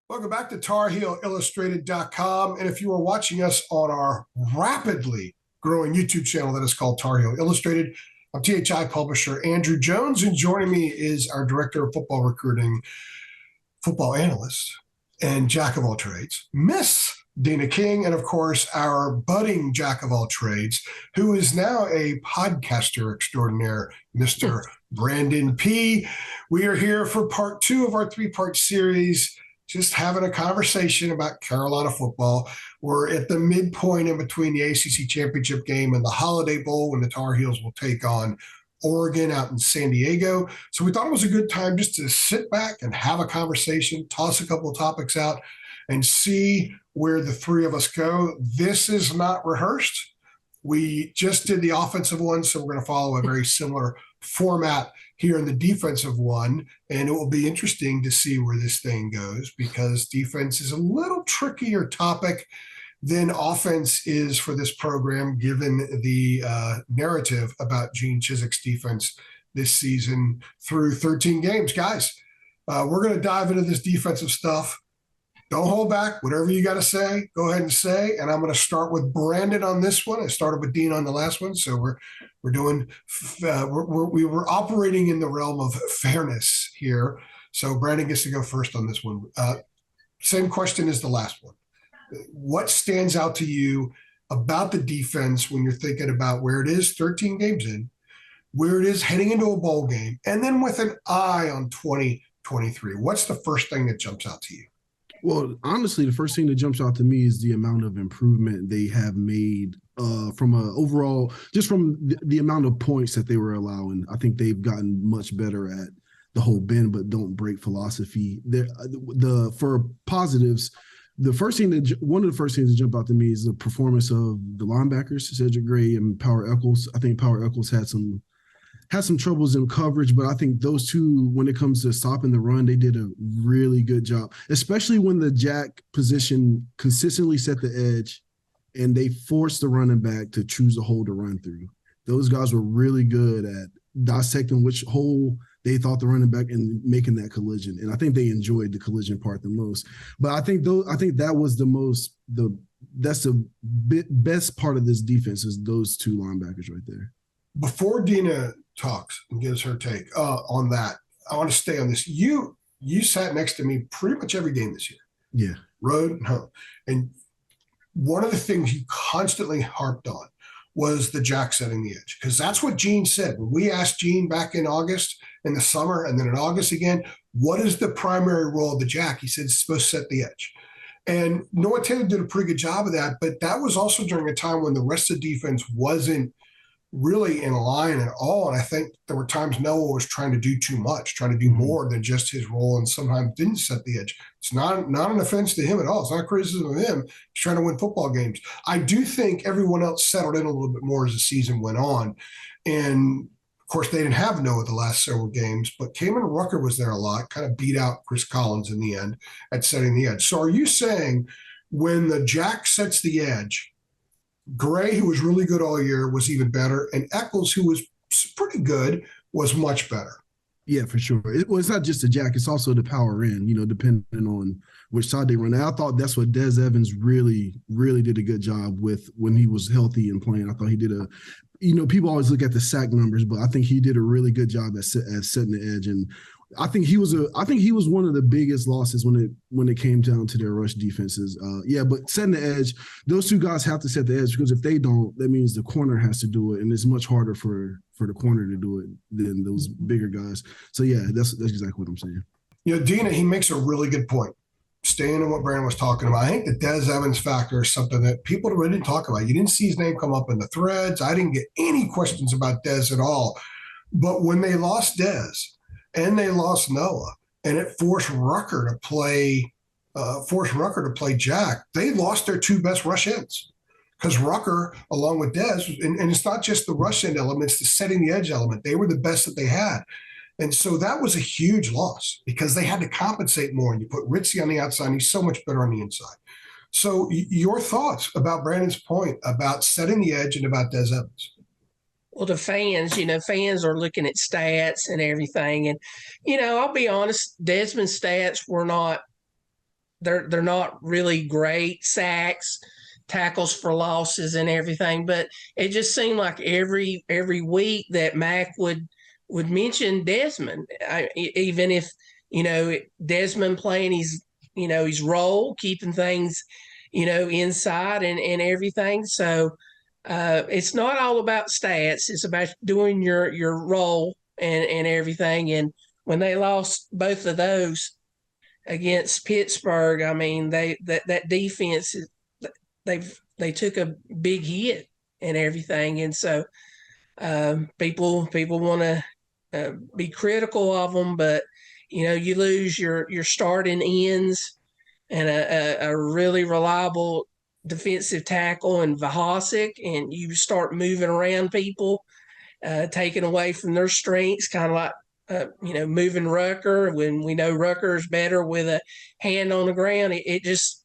Welcome back to TarHeelIllustrated.com. And if you are watching us on our rapidly growing YouTube channel that is called Tar Heel Illustrated, I'm THI publisher Andrew Jones, and joining me is our director of football recruiting, football analyst, and jack of all trades, Miss Deana King, and of course, our budding jack of all trades, who is now a podcaster extraordinaire, Mr. Brandon Peay. We are here for part two of our three-part series, just having a conversation about Carolina football. We're at the midpoint in between the ACC championship game and the Holiday Bowl when the Tar Heels will take on Oregon out in San Diego. So we thought it was a good time just to sit back and have a conversation, toss a couple of topics out, and see where the three of us go. This is not rehearsed. We just did the offensive one, so we're going to follow a very similar format here in the defensive one, and it will be interesting to see where this thing goes because defense is a little trickier topic than offense is for this program, given the narrative about Gene Chizik's defense this season through 13 games. Guys, we're going to dive into this defensive stuff. Don't hold back. Whatever you got to say, go ahead and say. And I'm going to start with Brandon on this one. I started with Dean on the last one, so we're operating in the realm of fairness here. So Brandon gets to go first on this one. Same question as the last one. What stands out to you about the defense when you're thinking about where it is 13 games in, where it is heading into a bowl game, and then with an eye on 2023? What's the first thing that jumps out to you? Well, honestly, the first thing that jumps out to me is the amount of improvement they have made from a overall, just from the amount of points that they were allowing. I think they've gotten much better at the whole bend but don't break philosophy. For positives, one of the first things that jump out to me is the performance of the linebackers, Cedric Gray and Power Echols. I think Power Echols had some troubles in coverage, but I think those two, when it comes to stopping the run, they did a really good job, especially when the jack position consistently set the edge and they forced the running back to choose a hole to run through. Those guys were really good at dissecting which hole they thought the running back and making that collision. And I think they enjoyed the collision part the most. But I think that was that's the best part of this defense is those two linebackers right there. Before Deana talks and gives her take on that, I want to stay on this. You sat next to me pretty much every game this year. Yeah. Road and home. And one of the things you constantly harped on was the jack setting the edge, because that's what Gene said. When we asked Gene back in August, in the summer, and then in August again, what is the primary role of the jack? He said it's supposed to set the edge. And Noah Taylor did a pretty good job of that, but that was also during a time when the rest of the defense wasn't really in line at all. And I think there were times Noah was trying to do too much, trying to do more than just his role, and sometimes didn't set the edge. It's not an offense to him at all. It's not criticism of him. He's trying to win football games. I do think everyone else settled in a little bit more as the season went on. And of course, they didn't have Noah the last several games, but Kamen Rucker was there a lot, kind of beat out Chris Collins in the end at setting the edge. So are you saying when the jack sets the edge, Gray, who was really good all year, was even better, and Echols, who was pretty good, was much better? Yeah, for sure. It's not just the jack; it's also the power in. Depending on which side they run. And I thought that's what Des Evans really, really did a good job with when he was healthy and playing. I thought he did people always look at the sack numbers, but I think he did a really good job at setting the edge. And I think he was one of the biggest losses when it came down to their rush defenses. But setting the edge, those two guys have to set the edge, because if they don't, that means the corner has to do it, and it's much harder for the corner to do it than those bigger guys. So yeah, that's exactly what I'm saying. Deana, he makes a really good point. Staying on what Brandon was talking about, I think the Des Evans factor is something that people really didn't talk about. You didn't see his name come up in the threads. I didn't get any questions about Des at all. But when they lost Des, and they lost Noah, and it forced Rucker to play Jack, they lost their two best rush ends, because Rucker, along with Des, and it's not just the rush end element, it's the setting the edge element. They were the best that they had. And so that was a huge loss because they had to compensate more. And you put Ritzy on the outside, and he's so much better on the inside. So your thoughts about Brandon's point about setting the edge and about Des Evans? Well, the fans are looking at stats and everything. And, I'll be honest, Desmond's stats were not they're not really great sacks, tackles for losses, and everything. But it just seemed like every week that Mac would mention Desmond, even if Desmond playing his role, keeping things inside and everything. So it's not all about stats. It's about doing your role and everything. And when they lost both of those against Pittsburgh, I mean that defense, they took a big hit and everything. And so people want to be critical of them, but you lose your starting ends and a really reliable defensive tackle in Vahasic, and you start moving around people, taking away from their strengths, kind of like moving Rucker when we know Rucker is better with a hand on the ground. It just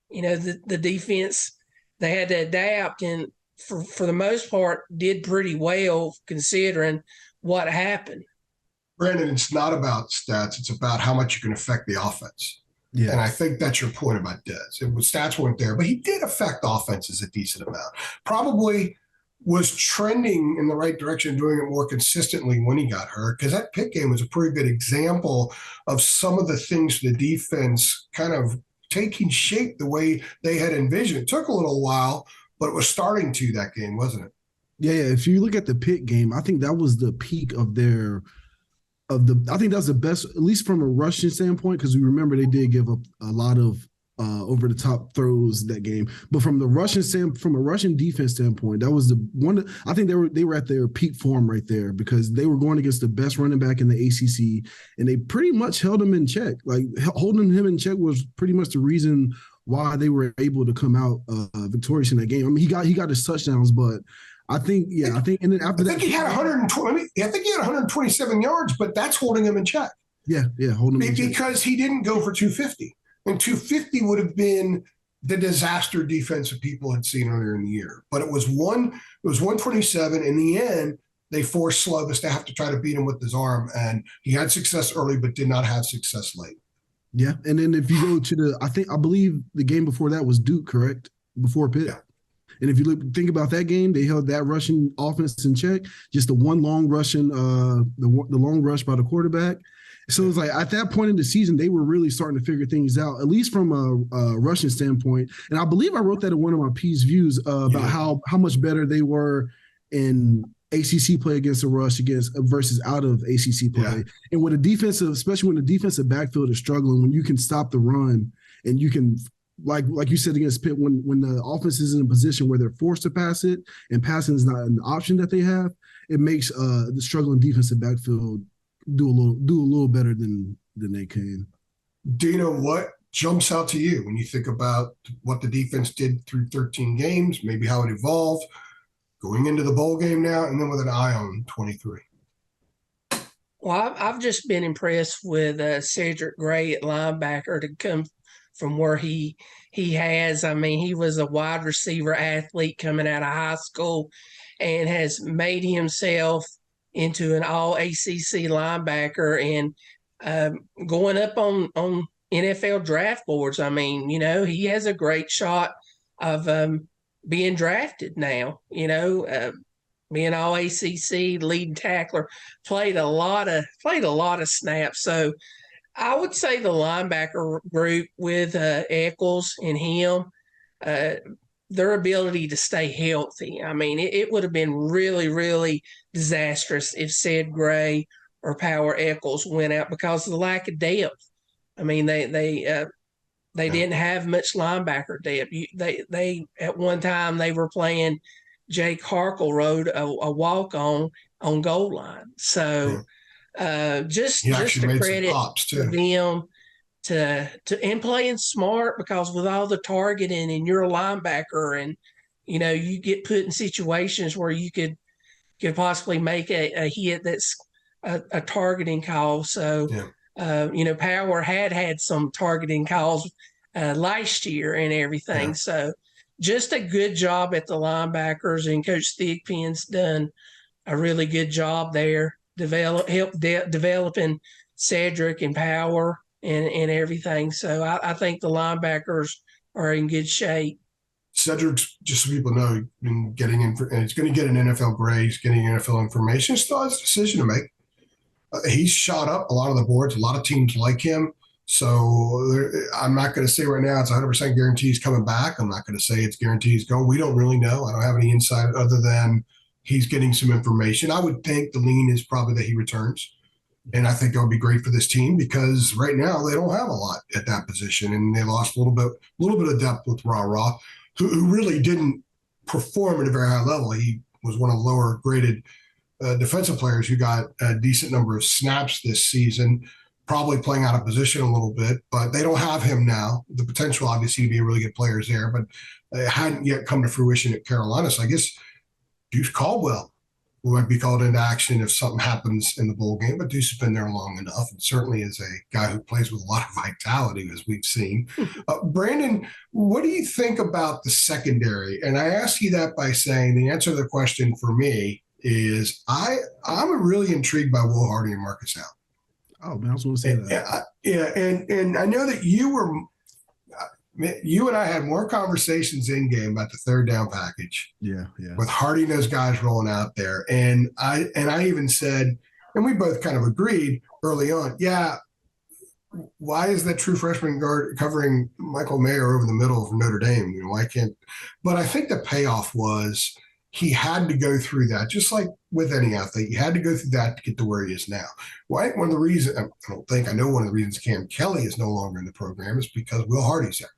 the defense, they had to adapt, and for the most part did pretty well considering what happened. Brandon, it's not about stats. It's about how much you can affect the offense. Yeah. And I think that's your point about Dez. Stats weren't there, but he did affect offenses a decent amount. Probably was trending in the right direction, doing it more consistently when he got hurt, because that Pitt game was a pretty good example of some of the things the defense kind of taking shape the way they had envisioned. It took a little while, but it was starting to that game, wasn't it? Yeah. If you look at the Pitt game, I think that was the peak of I think that's the best, at least from a rushing standpoint, because we remember they did give up a lot of over the top throws that game. But from a rushing defense standpoint, that was the one. I think they were at their peak form right there, because they were going against the best running back in the ACC, and they pretty much held him in check. Like holding him in check was pretty much the reason why they were able to come out victorious in that game. I mean, he got his touchdowns, but I think, and then after that, he had 120. I think he had 127 yards, but that's holding him in check. Yeah, holding him in check because he didn't go for 250, and 250 would have been the disaster defensive people had seen earlier in the year. But it was 127. In the end, they forced Slovis to have to try to beat him with his arm, and he had success early, but did not have success late. Yeah, and then if you go to I believe the game before that was Duke, correct? Before Pitt. Yeah. And if you think about that game, they held that rushing offense in check. Just the one long rushing, the long rush by the quarterback. So it was like at that point in the season, they were really starting to figure things out, at least from a rushing standpoint. And I believe I wrote that in one of my Peay's views about how much better they were in ACC play against the rush versus out of ACC play. Yeah. And with a defensive, especially when the defensive backfield is struggling, when you can stop the run and you can, like you said against Pitt, when the offense is in a position where they're forced to pass it and passing is not an option that they have, it makes the struggling defensive backfield do a little better than they can. Deana, what jumps out to you when you think about what the defense did through 13 games, maybe how it evolved going into the bowl game now, and then with an eye on 23? Well, I've just been impressed with Cedric Gray at linebacker to come from where he has. I mean, he was a wide receiver athlete coming out of high school and has made himself into an all ACC linebacker and going up on NFL draft boards. I mean, he has a great shot of being drafted now, being all ACC, leading tackler, played a lot of snaps. So I would say the linebacker group with Eccles and him, their ability to stay healthy. I mean, it would have been really, really disastrous if Ced Gray or Power Eccles went out because of the lack of depth. I mean, they didn't have much linebacker depth. They at one time they were playing Jake Harkle rode a walk on goal line. So just to credit them to and playing smart, because with all the targeting and you're a linebacker and you get put in situations where you could possibly make a hit that's a targeting call. So Power had some targeting calls last year and everything. Yeah. So just a good job at the linebackers, and Coach Thigpen's done a really good job there, developing Cedric and Power. and everything. So I think the linebackers are in good shape. Cedric's, just so people know, been getting in, and he's going to get an NFL grade. He's getting NFL information. Still has a decision to make. He's shot up a lot of the boards. A lot of teams like him. So I'm not going to say right now it's 100% guarantee he's coming back. I'm not going to say it's guaranteed he's going. We don't really know. I don't have any insight other than he's getting some information. I would think the lean is probably that he returns. And I think that would be great for this team because right now they don't have a lot at that position. And they lost a little bit of depth with Ra, who really didn't perform at a very high level. He was one of the lower graded defensive players who got a decent number of snaps this season, probably playing out of position a little bit, but they don't have him now. The potential, obviously, to be a really good player is there, but it hadn't yet come to fruition at Carolina. So I guess Deuce Caldwell might be called into action if something happens in the bowl game, but Deuce has been there long enough and certainly is a guy who plays with a lot of vitality, as we've seen. Brandon, what do you think about the secondary? And I ask you that by saying the answer to the question for me is I'm really intrigued by Will Hardy and Marcus Allen. Oh man, I was going to say that. And I know that you and I had more conversations in game about the third down package. Yeah. With Hardy and those guys rolling out there, and I even said, and we both kind of agreed early on. Yeah, why is that true freshman guard covering Michael Mayer over the middle of Notre Dame? Why can't? But I think the payoff was he had to go through that, just like with any athlete. He had to go through that to get to where he is now. Right? One of the reasons, I know one of the reasons Cam Kelly is no longer in the program is because Will Hardy's there.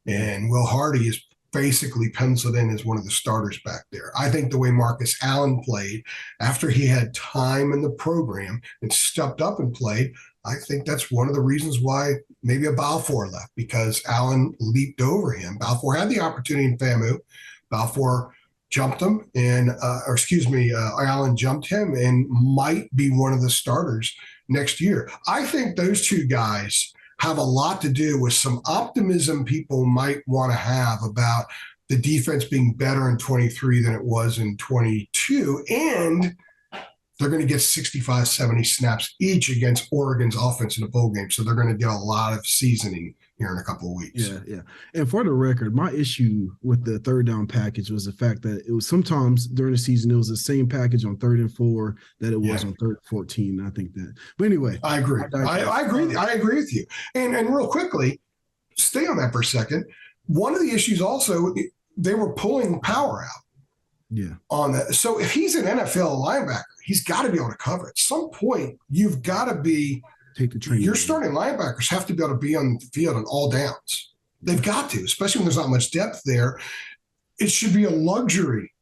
And Will Hardy is basically penciled in as one of the starters back there. I think the way Marcus Allen played after he had time in the program and stepped up and played, I think that's one of the reasons why maybe a Balfour left, because Allen leaped over him. Balfour had the opportunity in FAMU. Balfour jumped him, Allen jumped him and might be one of the starters next year. I think those two guys have a lot to do with some optimism people might want to have about the defense being better in 23 than it was in 22. And they're going to get 65, 70 snaps each against Oregon's offense in the bowl game. So they're going to get a lot of seasoning here in a couple of weeks. Yeah. And for the record, my issue with the third down package was the fact that it was sometimes during the season, it was the same package on 3rd and 4 that it was on 3rd and 14. I think that. But anyway. I agree. I agree with you. And real quickly, stay on that for a second. One of the issues also, they were pulling power out. Yeah. On that. So if he's an NFL linebacker, he's got to be able to cover. At some point, you've got to be – take the training. Your starting linebackers have to be able to be on the field on all downs. They've got to, especially when there's not much depth there. It should be a luxury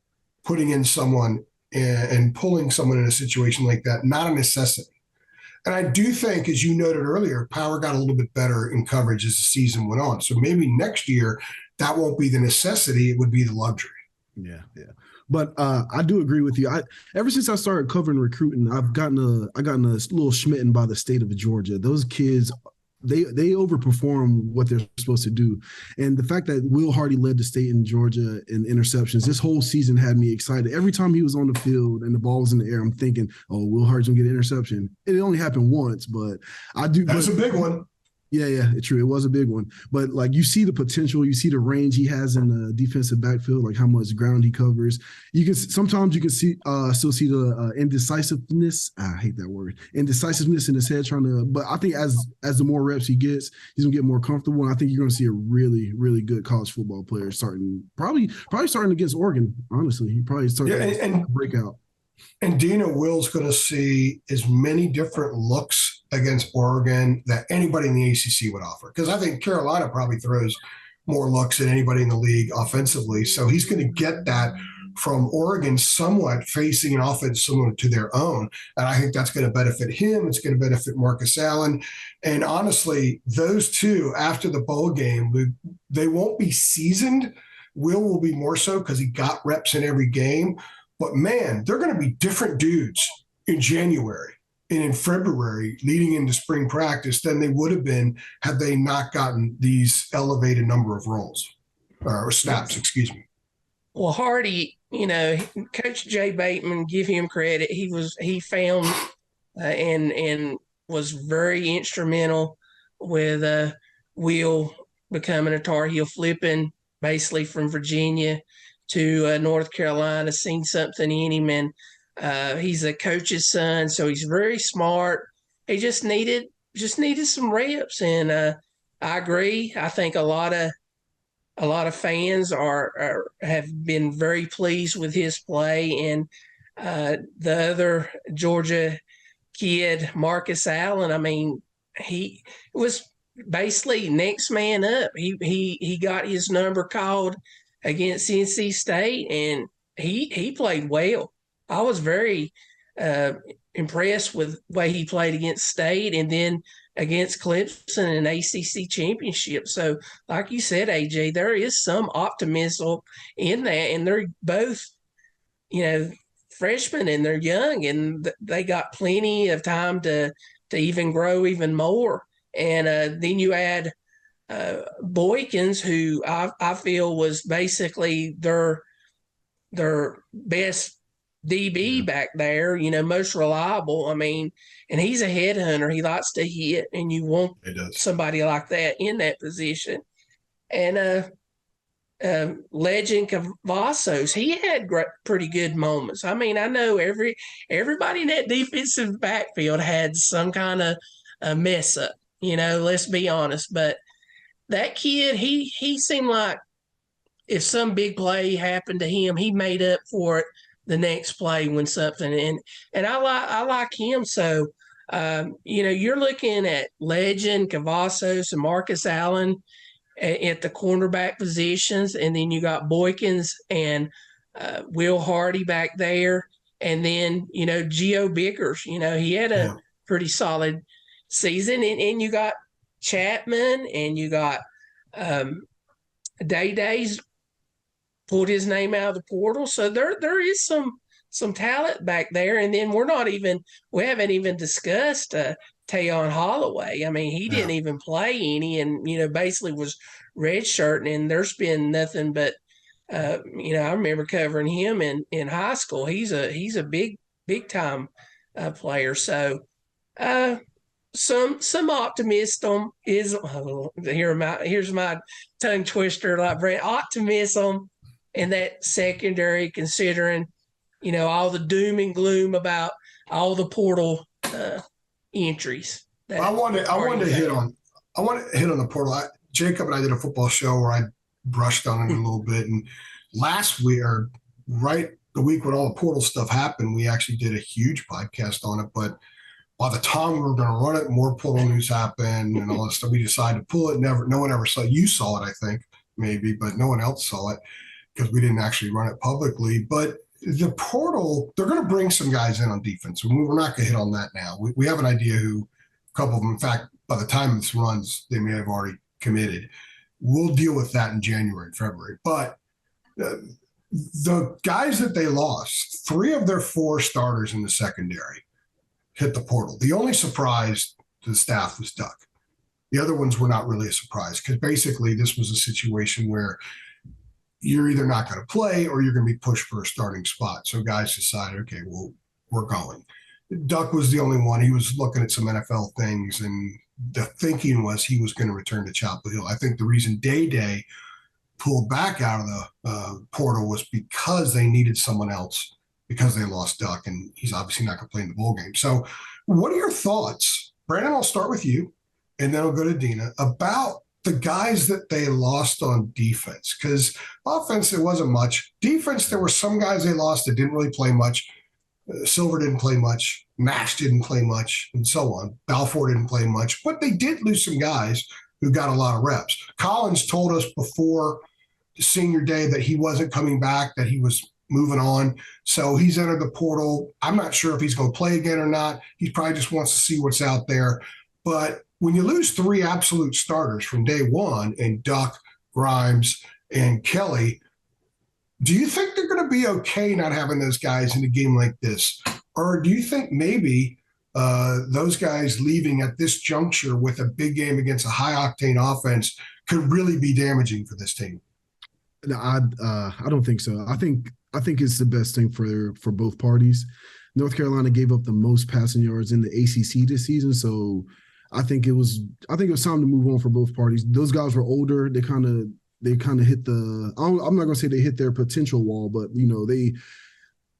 putting in someone and pulling someone in a situation like that, not a necessity. And I do think, as you noted earlier, power got a little bit better in coverage as the season went on. So maybe next year that won't be the necessity. It would be the luxury. Yeah. But I do agree with you. Ever since I started covering recruiting, I gotten a little smitten by the state of Georgia. Those kids, they overperform what they're supposed to do. And the fact that Will Hardy led the state in Georgia in interceptions, this whole season had me excited. Every time he was on the field and the ball was in the air, I'm thinking, oh, Will Hardy's going to get an interception. It only happened once, but I do. That's a big one. Yeah, true. It was a big one. But, like, you see the potential. You see the range he has in the defensive backfield, like how much ground he covers. Sometimes you can still see the indecisiveness. I hate that word. Indecisiveness in his head but I think as the more reps he gets, he's going to get more comfortable. And I think you're going to see a really, really good college football player probably starting against Oregon, honestly. He probably started to break out. And Deana Will's going to see as many different looks against Oregon that anybody in the ACC would offer. Because I think Carolina probably throws more looks than anybody in the league offensively. So he's going to get that from Oregon somewhat facing an offense similar to their own. And I think that's going to benefit him. It's going to benefit Marcus Allen. And honestly, those two, after the bowl game, they won't be seasoned. Will be more so because he got reps in every game. But, man, they're going to be different dudes in January and in February leading into spring practice than they would have been had they not gotten these elevated number of roles or snaps, excuse me. Well, Hardy, Coach Jay Bateman, give him credit. He found and was very instrumental with Will becoming a Tar Heel, flipping basically from Virginia to North Carolina, seen something in him, and he's a coach's son, so he's very smart. He just needed some reps, and I agree. I think a lot of fans have been very pleased with his play, and the other Georgia kid, Marcus Allen. I mean, he was basically next man up. He got his number called against NC State, and he played well. I was very uh, impressed with the way he played against State, and then against Clemson in ACC championship. So, like you said, AJ, there is some optimism in that, and they're both, you know, freshmen and they're young and they got plenty of time to even grow even more. And then you add Boykins, who I feel was basically their best DB back there, you know, most reliable. I mean, and he's a headhunter. He likes to hit, and you want somebody like that in that position. And Legend Cavazos, he had pretty good moments. I mean, I know everybody in that defensive backfield had some kind of a mess up, you know, let's be honest. But that kid, he seemed like if some big play happened to him, he made up for it the next play when something, and I like him. So you know, you're looking at Legend, Cavazos, and Marcus Allen at the cornerback positions, and then you got Boykins and Will Hardy back there, and then, you know, Geo Bickers. You know, he had a pretty solid season, and you got Chapman, and you got Day's pulled his name out of the portal, so there is some talent back there, and then we haven't even discussed Tayon Holloway. I mean, he didn't even play any, and, you know, basically was redshirting, and there's been nothing but, you know, I remember covering him in high school. He's a big time player. So some optimism is here's my tongue twister, like Brent, optimism in that secondary, considering, you know, all the doom and gloom about all the portal entries. I want to hit on the portal. Jacob and I did a football show where I brushed on it a little bit, and last week, or right the week when all the portal stuff happened, we actually did a huge podcast on it. But by the time we were going to run it, more portal news happened and all that stuff. We decided to pull it. No one ever saw it. You saw it, I think, maybe, but no one else saw it because we didn't actually run it publicly. But the portal, they're going to bring some guys in on defense. We're not going to hit on that now. We have an idea who, a couple of them, in fact, by the time this runs, they may have already committed. We'll deal with that in January and February. But the guys that they lost, 3 of their 4 starters in the secondary hit the portal. The only surprise to the staff was Duck. The other ones were not really a surprise, because basically this was a situation where you're either not going to play or you're going to be pushed for a starting spot. So guys decided, okay, well, we're going. Duck was the only one. He was looking at some NFL things, and the thinking was he was going to return to Chapel Hill. I think the reason Day pulled back out of the portal was because they needed someone else, because they lost Duck, and he's obviously not going to play in the bowl game. So what are your thoughts? Brandon, I'll start with you, and then I'll go to Deana, about the guys that they lost on defense. Because offense, there wasn't much. Defense, there were some guys they lost that didn't really play much. Silver didn't play much. Nash didn't play much, and so on. Balfour didn't play much. But they did lose some guys who got a lot of reps. Collins told us before senior day that he wasn't coming back, that he was moving on. So he's entered the portal. I'm not sure if he's going to play again or not. He probably just wants to see what's out there. But when you lose 3 absolute starters from day one, and Duck, Grimes, and Kelly, do you think they're going to be okay not having those guys in a game like this? Or do you think maybe those guys leaving at this juncture with a big game against a high-octane offense could really be damaging for this team? No, I don't think so. I think it's the best thing for both parties. North Carolina gave up the most passing yards in the ACC this season, so I think it was time to move on for both parties. Those guys were older. They kind of hit the. I'm not gonna say they hit their potential wall, but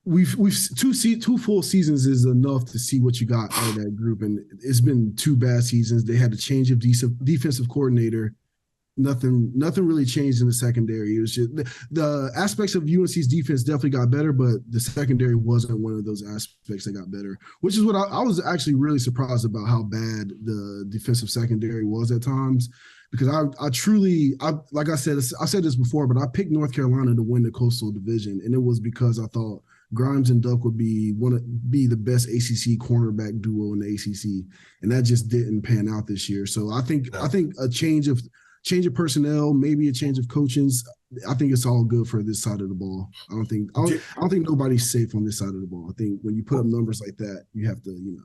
we've two full seasons is enough to see what you got out of that group, and it's been 2 bad seasons. They had a change of defensive coordinator. Nothing really changed in the secondary. It was just the aspects of UNC's defense definitely got better, but the secondary wasn't one of those aspects that got better, which is what I was actually really surprised about, how bad the defensive secondary was at times. Because I truly, like I said this before, but I picked North Carolina to win the Coastal Division, and it was because I thought Grimes and Duck would be the best ACC cornerback duo in the ACC, and that just didn't pan out this year. So I think a change of personnel, maybe a change of coachings, I think it's all good for this side of the ball. I don't think nobody's safe on this side of the ball. I think when you put up numbers like that, you have to,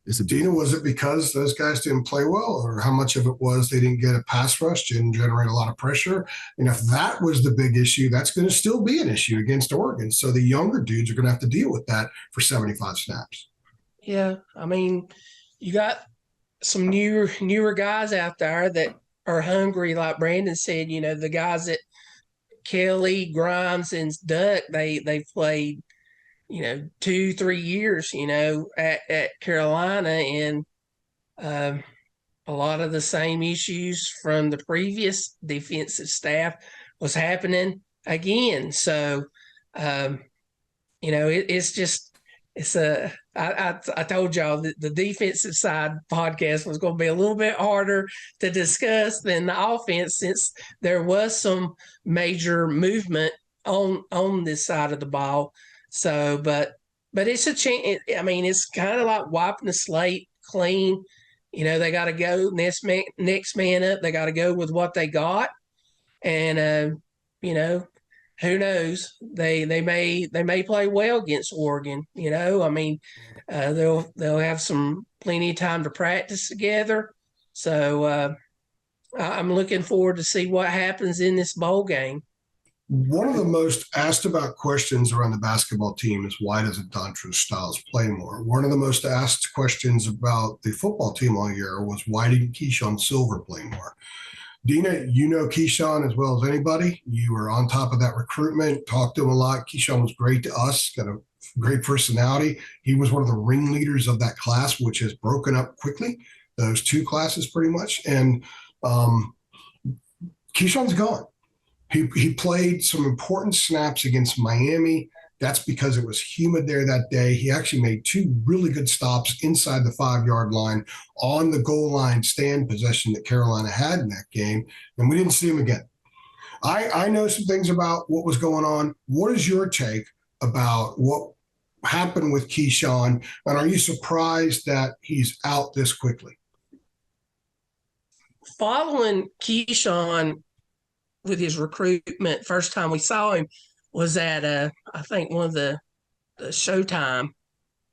it's a Deana, was it because those guys didn't play well, or how much of it was they didn't get a pass rush, didn't generate a lot of pressure? And if that was the big issue, that's going to still be an issue against Oregon. So the younger dudes are going to have to deal with that for 75 snaps. Yeah, I mean, you got some newer guys out there that are hungry, like Brandon said. The guys that Kelly, Grimes, and Duck, they played 2-3 years at Carolina, and a lot of the same issues from the previous defensive staff was happening again. So it's just I told y'all that the defensive side podcast was going to be a little bit harder to discuss than the offense, since there was some major movement on this side of the ball. So, but it's a change. I mean, it's kind of like wiping the slate clean. They got to go next man up. They got to go with what they got, and who knows? They may play well against Oregon. I mean, they'll have plenty of time to practice together. So I'm looking forward to see what happens in this bowl game. One of the most asked about questions around the basketball team is, why doesn't Dontrez Styles play more? One of the most asked questions about the football team all year was, why didn't Keyshawn Silver play more? Deana, you know Keyshawn as well as anybody. You were on top of that recruitment, talked to him a lot. Keyshawn was great to us, got a great personality. He was one of the ringleaders of that class, which has broken up quickly, those 2 classes pretty much. And Keyshawn's gone. He played some important snaps against Miami. That's because it was humid there that day. He actually made 2 really good stops inside the 5-yard line on the goal line stand possession that Carolina had in that game, and we didn't see him again. I know some things about what was going on. What is your take about what happened with Keyshawn, and are you surprised that he's out this quickly? Following Keyshawn with his recruitment, first time we saw him was at I think one of the Showtime,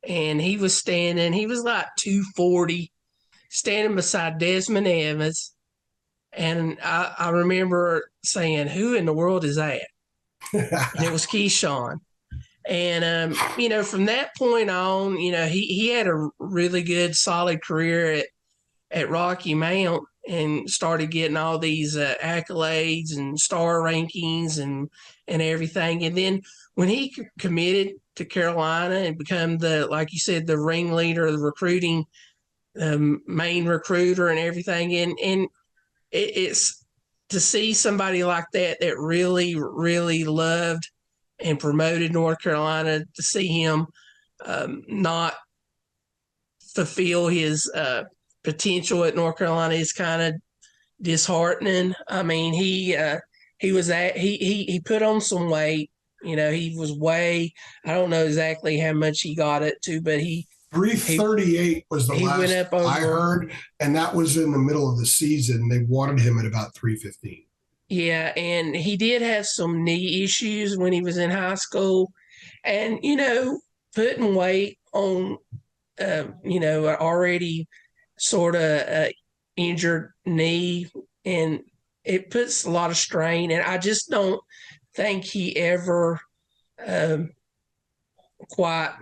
and he was like 240, standing beside Desmond Evans, and I remember saying, "Who in the world is that?" And it was Keyshawn. And from that point on, he had a really good, solid career at Rocky Mount, and started getting all these accolades and star rankings and everything. And then when he committed to Carolina and become like you said, the ringleader of the recruiting, main recruiter and everything, and it's to see somebody like that really, really loved and promoted North Carolina, to see him not fulfill his potential at North Carolina is kind of disheartening. I mean, he put on some weight. He was I don't know exactly how much he got it to, but 338 was the last went up over, I heard, and that was in the middle of the season. They wanted him at about 315. Yeah, and he did have some knee issues when he was in high school, and putting weight on already sort of injured knee, and it puts a lot of strain, and I just don't think he ever quite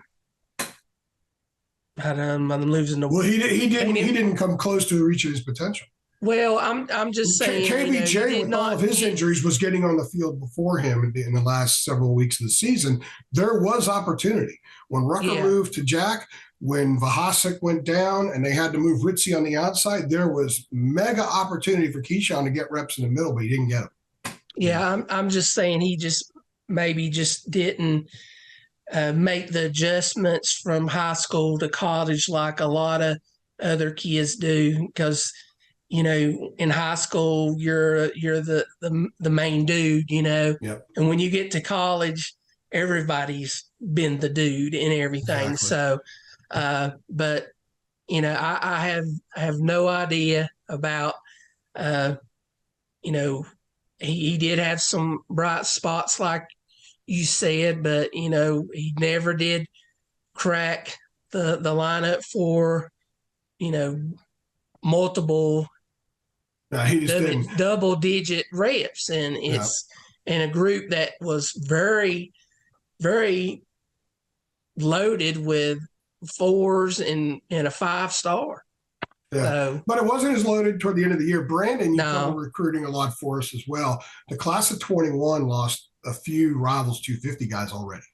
I'm losing the. Well, he didn't come close to reaching his potential. Well, I'm just saying. KBJ, with all of his injuries, was getting on the field before him in the last several weeks of the season. There was opportunity when Rucker moved to Jack, when Vahasek went down, and they had to move Ritzy on the outside. There was mega opportunity for Keyshawn to get reps in the middle, but he didn't get them. Yeah, I'm just saying he just maybe just didn't make the adjustments from high school to college like a lot of other kids do, because in high school you're the main dude, Yep. and when you get to college, everybody's been the dude and everything. Exactly. So, but I have no idea about, he did have some bright spots like you said, but he never did crack the lineup for multiple he just didn't. double digit reps, and it's in a group that was very, very loaded with 4s and a 5-star. Yeah, so, but it wasn't as loaded toward the end of the year. Brandon, you covered recruiting a lot for us as well. The class of 21 lost a few Rivals 250 guys already.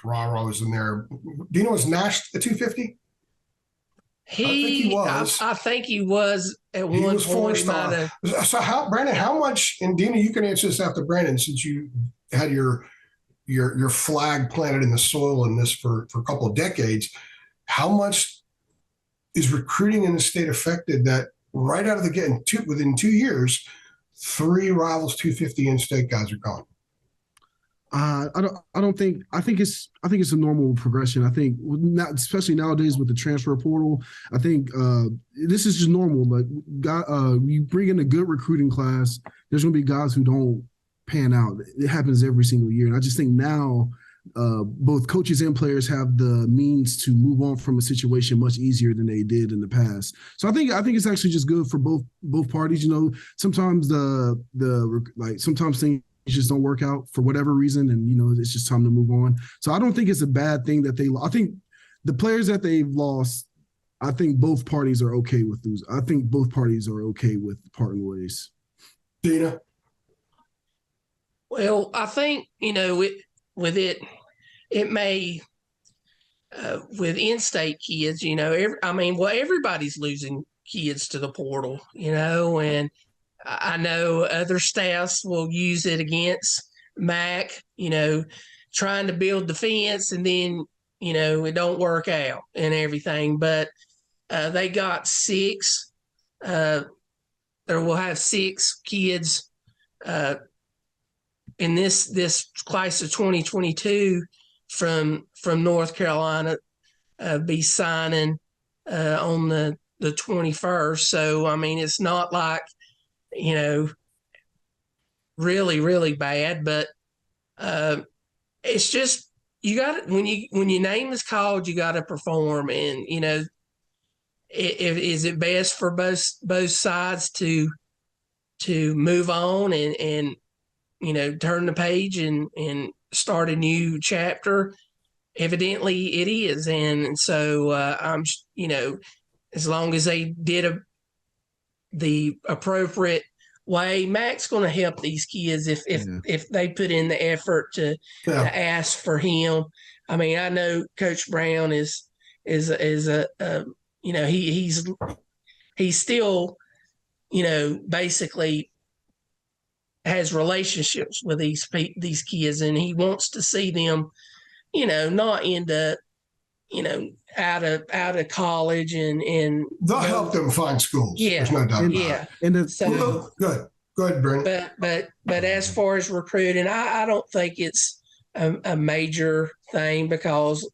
Rara was in there. Do you know, was Nash a 250? I think he was at he one was point. 4-star. So Brandon, how much, and Deana, you can answer this after Brandon, since you had your flag planted in the soil in this for a couple of decades. How much is recruiting in the state affected that right out of the gate, within 2 years, 3 Rivals 250 in-state guys are gone? I think it's a normal progression. I think not, especially nowadays with the transfer portal, I think this is just normal. Like, you bring in a good recruiting class, there's going to be guys who don't pan out. It happens every single year. And I just think now both coaches and players have the means to move on from a situation much easier than they did in the past. So I think it's actually just good for both parties. Sometimes sometimes things just don't work out for whatever reason, and it's just time to move on. So I don't think it's a bad thing that I think the players that they've lost, I think both parties are okay with losing. I think both parties are okay with parting ways. Deana? Well, I think with it may with in-state kids, everybody's losing kids to the portal, and I know other staffs will use it against Mac, trying to build defense, and then, it don't work out and everything. But they got 6, or we'll have 6 kids in this class of 2022 from North Carolina be signing on the 21st. So, it's not like, really, really bad, but it's just, you got when your name is called, you got to perform, and is it best for both sides to move on and turn the page and start a new chapter? Evidently, it is, and so I'm as long as they did the appropriate way, Mac's going to help these kids if they put in the effort to ask for him. I know Coach Brown is a he's still basically has relationships with these kids, and he wants to see them not end up out of college, and they'll help them find schools. Yeah, there's no doubt about it. And so go ahead, Brandon. But as far as recruiting, I don't think it's a major thing, because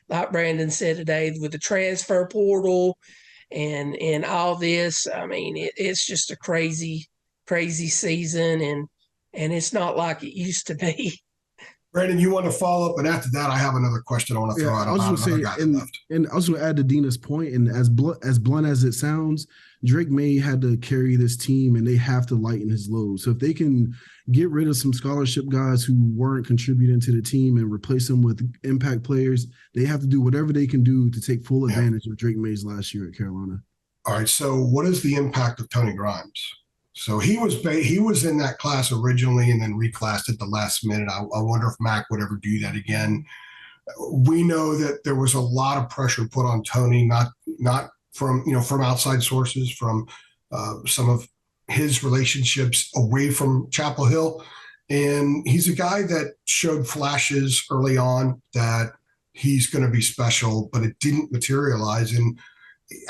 like Brandon said today, with the transfer portal and all this, it's just a crazy season, and it's not like it used to be. Brandon, you want to follow up, and after that, I have another question I want to throw out. I was going to say, and I was going to add to Deana's point, and as blunt as it sounds, Drake May had to carry this team, and they have to lighten his load. So if they can, get rid of some scholarship guys who weren't contributing to the team and replace them with impact players. They have to do whatever they can do to take full advantage of Drake May's last year at Carolina. All right. So what is the impact of Tony Grimes? So he was in that class originally and then reclassed at the last minute. I wonder if Mac would ever do that again. We know that there was a lot of pressure put on Tony, not from outside sources, from some of his relationships away from Chapel Hill. And he's a guy that showed flashes early on that he's going to be special, but it didn't materialize. And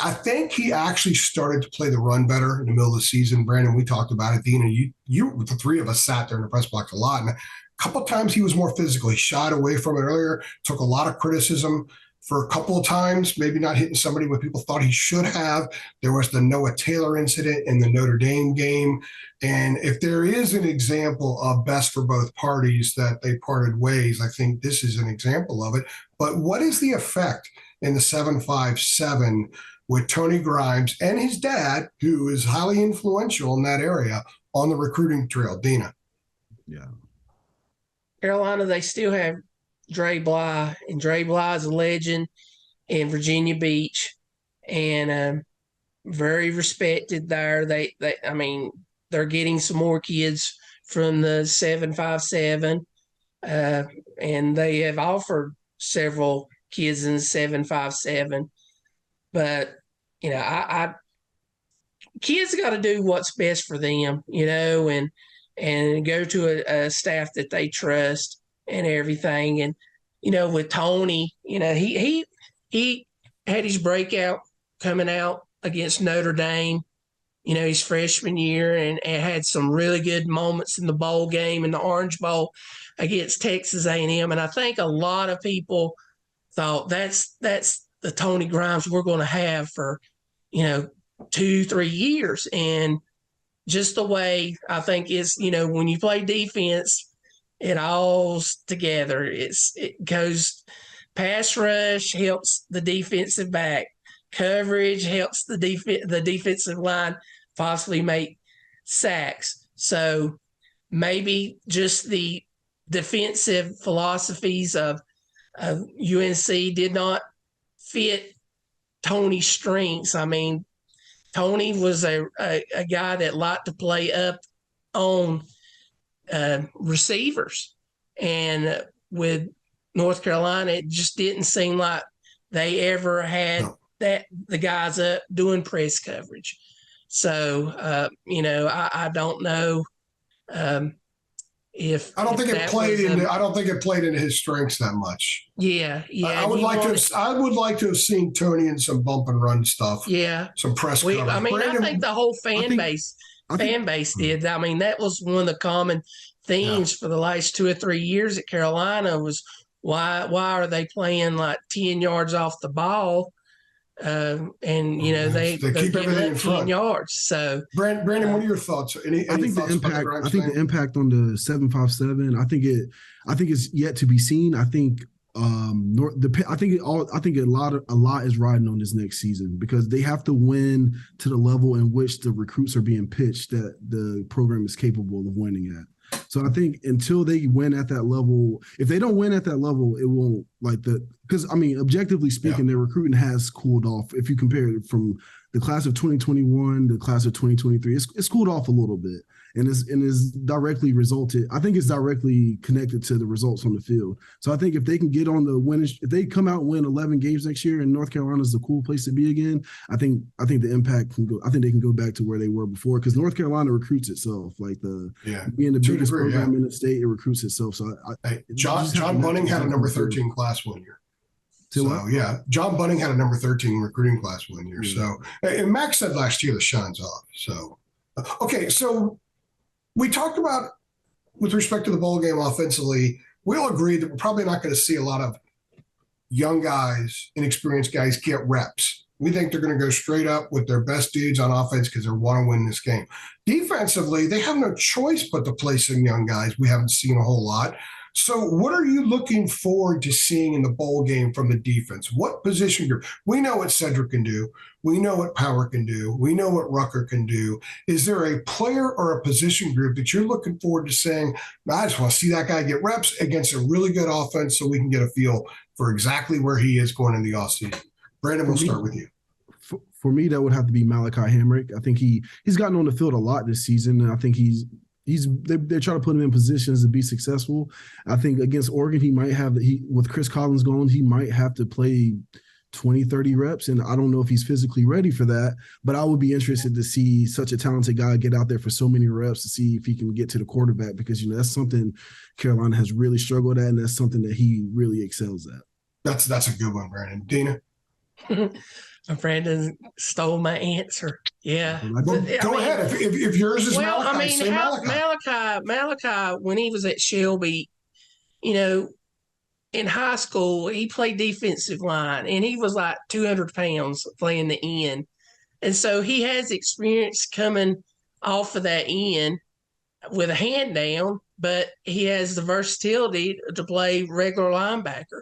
I think he actually started to play the run better in the middle of the season. Brandon, we talked about it. Deana, you the three of us sat there in the press box a lot. And a couple of times he was more physical. He shied away from it earlier, took a lot of criticism for a couple of times, maybe not hitting somebody what people thought he should have. There was the Noah Taylor incident in the Notre Dame game. And if there is an example of best for both parties that they parted ways, I think this is an example of it. But what is the effect in the 757 with Tony Grimes and his dad, who is highly influential in that area, on the recruiting trail? Deana. Yeah. Carolina, they still have Dre Bly, and Dre Bly is a legend in Virginia Beach and very respected there. I mean, they're getting some more kids from the 757, and they have offered several kids in the 757. But, I kids got to do what's best for them, and go to a staff that they trust and everything. And, with Tony, he had his breakout coming out against Notre Dame, his freshman year, and had some really good moments in the bowl game, in the Orange Bowl against Texas A&M. And I think a lot of people thought that's the Tony Grimes we're going to have for, 2-3 years. And just the way I think is, when you play defense, it all's together. It goes pass rush helps the defensive back. Coverage helps the defensive line possibly make sacks. So maybe just the defensive philosophies of UNC did not fit Tony's strengths. I mean, Tony was a guy that liked to play up on receivers, and with North Carolina, it just didn't seem like they ever had the guys up doing press coverage. So I don't know if I don't think it played into his strengths that much. Yeah. I would like to have seen Tony in some bump and run stuff. Yeah, some press coverage. I think the whole fan base did. I mean, that was one of the common themes for the last 2 or 3 years at Carolina was why are they playing like 10 yards off the ball? They keep everything in front. 10 yards. So, Brandon, what are your thoughts? I think the impact on the 757. I think it's yet to be seen. I think a lot is riding on this next season because they have to win to the level in which the recruits are being pitched that the program is capable of winning at. So I think until they win at that level, if they don't win at that level, it won't because objectively speaking, their recruiting has cooled off. If you compare it from the class of 2021, the class of 2023, it's cooled off a little bit. And is directly resulted. I think it's directly connected to the results on the field. So I think if they can get on the win, if they come out and win 11 games next year, and North Carolina is the cool place to be again, I think the impact can go. I think they can go back to where they were before because North Carolina recruits itself. Like being the biggest program in the state, it recruits itself. So John Bunning had a number 13 class 1 year. John Bunning had a number 13 recruiting class 1 year. Yeah. So and Max said last year the shine's off. So so. We talked about, with respect to the bowl game offensively, we all agreed that we're probably not going to see a lot of young guys, inexperienced guys get reps. We think they're going to go straight up with their best dudes on offense because they want to win this game. Defensively, they have no choice but to play some young guys. We haven't seen a whole lot. So, what are you looking forward to seeing in the bowl game from the defense? What position group? We know what Cedric can do. We know what Power can do. We know what Rucker can do. Is there a player or a position group that you're looking forward to saying, I just want to see that guy get reps against a really good offense so we can get a feel for exactly where he is going in the offseason? Brandon, we'll start with you. For me, that would have to be Malachi Hamrick. I think he's gotten on the field a lot this season, and I think they're trying to put him in positions to be successful. I think against Oregon, he might have with Chris Collins gone, he might have to play 20, 30 reps, and I don't know if he's physically ready for that, but I would be interested to see such a talented guy get out there for so many reps to see if he can get to the quarterback, because, that's something Carolina has really struggled at, and that's something that he really excels at. That's a good one, Brandon. Deana? Brandon stole my answer. Yeah. Well, go ahead. If yours is Malachi, say Malachi. Malachi, when he was at Shelby, in high school, he played defensive line, and he was like 200 pounds playing the end. And so he has experience coming off of that end with a hand down, but he has the versatility to play regular linebacker.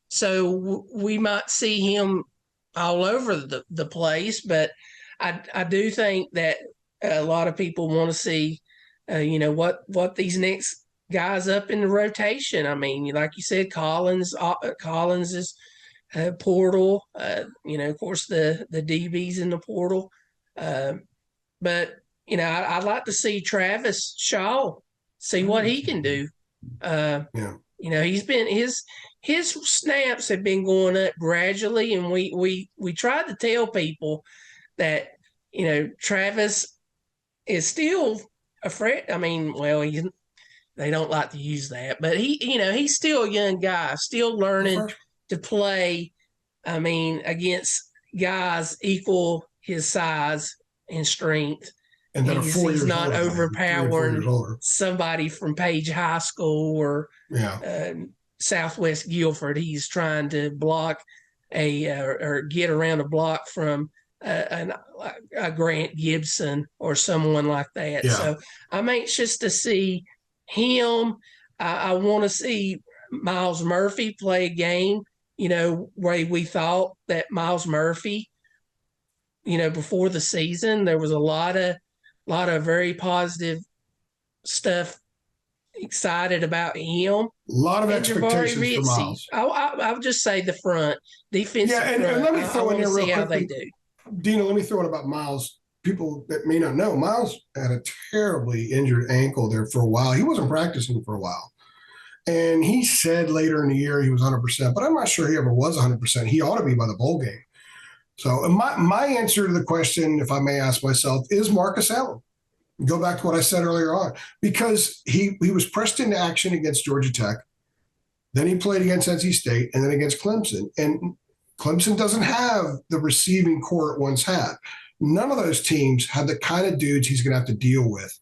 So we might see him all over the place, but I do think that a lot of people want to see, what these next guys up in the rotation. I mean, like you said, Collins is portal. Of course the DBs in the portal, but I'd like to see Travis Shaw, see what he can do. He's been his snaps have been going up gradually, and we tried to tell people that Travis is still a threat. I mean, well, they don't like to use that, but he's still a young guy, still learning to play. I mean, against guys equal his size and strength. And then he's not overpowering somebody from Page High School or Southwest Guilford. He's trying to block or get around a block from a Grant Gibson or someone like that. Yeah. So I'm anxious to see him. I want to see Miles Murphy play a game, where we thought that Miles Murphy, before the season, there was a lot of very positive stuff, excited about him. A lot of expectations for Miles. I'll just say the front defensive. Yeah, and let me throw in there real quick. Deana, let me throw in about Miles. People that may not know, Miles had a terribly injured ankle there for a while. He wasn't practicing for a while. And he said later in the year he was 100%, but I'm not sure he ever was 100%. He ought to be by the bowl game. So my answer to the question, if I may ask myself, is Marcus Allen. Go back to what I said earlier on, because he was pressed into action against Georgia Tech. Then he played against NC State and then against Clemson. And Clemson doesn't have the receiving core it once had. None of those teams had the kind of dudes he's going to have to deal with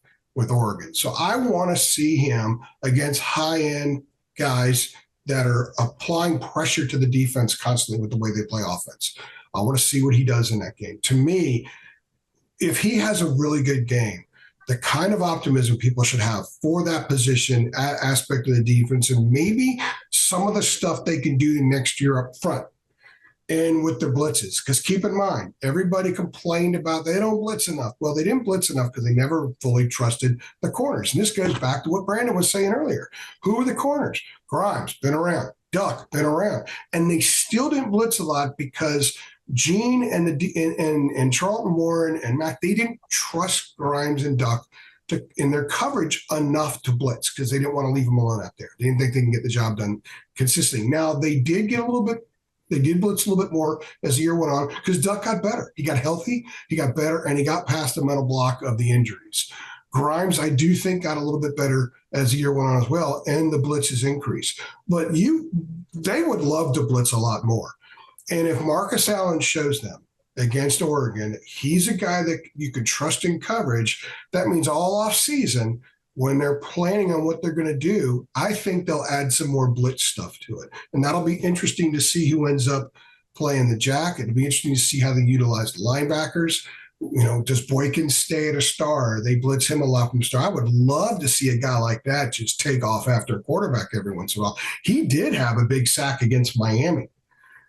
Oregon. So I want to see him against high-end guys that are applying pressure to the defense constantly with the way they play offense. I want to see what he does in that game. To me, if he has a really good game, the kind of optimism people should have for that position aspect of the defense, and maybe some of the stuff they can do next year up front and with their blitzes. Because keep in mind, everybody complained about they don't blitz enough. Well, they didn't blitz enough because they never fully trusted the corners. And this goes back to what Brandon was saying earlier. Who are the corners? Grimes, been around. Duck, been around. And they still didn't blitz a lot because Gene and Charlton Warren and Mac, they didn't trust Grimes and Duck in their coverage enough to blitz because they didn't want to leave them alone out there. They didn't think they can get the job done consistently. Now, they did get a little bit. They did blitz a little bit more as the year went on because Duck got better. He got healthy, he got better, and he got past the mental block of the injuries. Grimes, I do think, got a little bit better as the year went on as well, and the blitzes increased. But they would love to blitz a lot more. And if Marcus Allen shows them against Oregon, he's a guy that you can trust in coverage. That means all off season, when they're planning on what they're going to do, I think they'll add some more blitz stuff to it. And that'll be interesting to see who ends up playing the jack. It'll be interesting to see how they utilize the linebackers. Does Boykin stay at a star? They blitz him a lot from the star. I would love to see a guy like that just take off after a quarterback every once in a while. He did have a big sack against Miami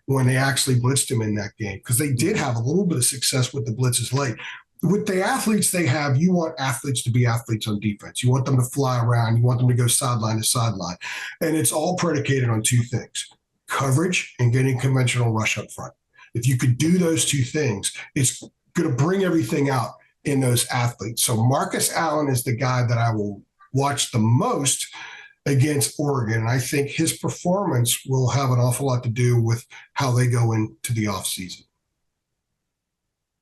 when they actually blitzed him in that game, because they did have a little bit of success with the blitzes late. With the athletes they have, you want athletes to be athletes on defense. You want them to fly around. You want them to go sideline to sideline. And it's all predicated on two things: coverage and getting conventional rush up front. If you could do those two things, it's going to bring everything out in those athletes. So Marcus Allen is the guy that I will watch the most against Oregon. And I think his performance will have an awful lot to do with how they go into the offseason.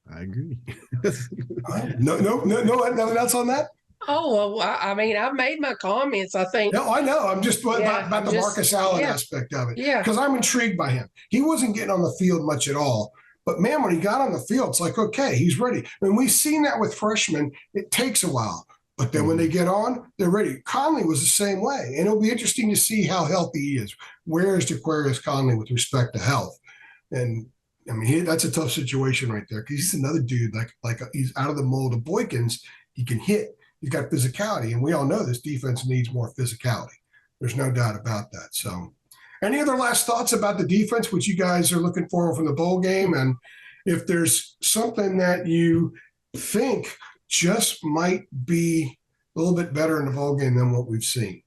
I agree. Nothing else on that? Oh, well, I mean, I've made my comments. I think. No, I know. I'm just about the Marcus Allen aspect of it. Yeah. Because I'm intrigued by him. He wasn't getting on the field much at all. But, man, when he got on the field, it's like, okay, he's ready. And we've seen that with freshmen. It takes a while. But then when they get on, they're ready. Conley was the same way. And it'll be interesting to see how healthy he is. Where is Jaquarius Conley with respect to health? And, I mean, that's a tough situation right there, because he's another dude, like he's out of the mold of Boykins. He can hit. He's got physicality. And we all know this defense needs more physicality. There's no doubt about that. So any other last thoughts about the defense, which you guys are looking for from the bowl game? And if there's something that you think just might be a little bit better in the bowl game than what we've seen.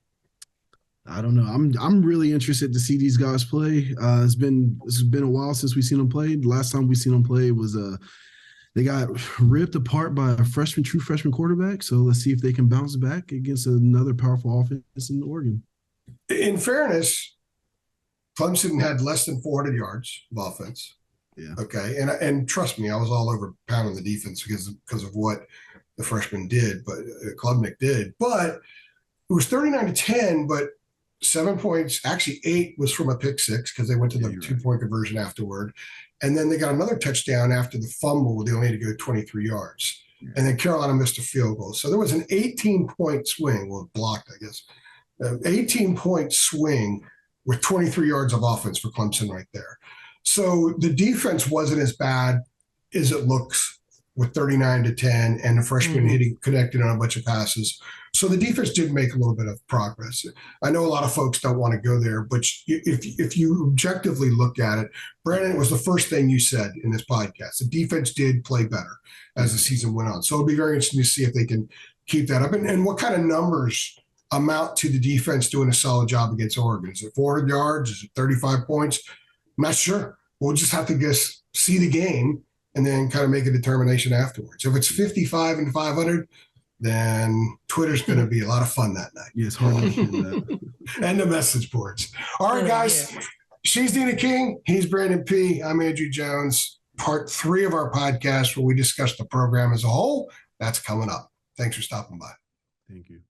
I don't know. I'm really interested to see these guys play. It's been a while since we've seen them play. The last time we seen them play was they got ripped apart by a true freshman quarterback. So let's see if they can bounce back against another powerful offense in Oregon. In fairness, Clemson had less than 400 yards of offense. Yeah. Okay. And trust me, I was all over pounding the defense because of what the freshman did, but Klubnik did. But it was 39-10, but 7 points, actually 8 was from a pick six, because they went to the 2-point conversion afterward. And then they got another touchdown after the fumble. They only had to go 23 yards. Yeah. And then Carolina missed a field goal. So there was an 18-point swing. Well, blocked, I guess. 18-point swing with 23 yards of offense for Clemson right there. So the defense wasn't as bad as it looks with 39-10 and the freshman connected on a bunch of passes. So the defense did make a little bit of progress. I know a lot of folks don't want to go there, but if you objectively look at it, Brandon, it was the first thing you said in this podcast. The defense did play better as the season went on. So it'll be very interesting to see if they can keep that up. And what kind of numbers amount to the defense doing a solid job against Oregon? Is it 400 yards? Is it 35 points? I'm not sure. We'll just have to see the game and then kind of make a determination afterwards. If it's 55 and 500, then Twitter's going to be a lot of fun that night. Yeah, it's hard to that. And the message boards. All right, guys. Yeah. She's Deana King. He's Brandon Peay. I'm Andrew Jones. Part 3 of our podcast where we discuss the program as a whole. That's coming up. Thanks for stopping by. Thank you.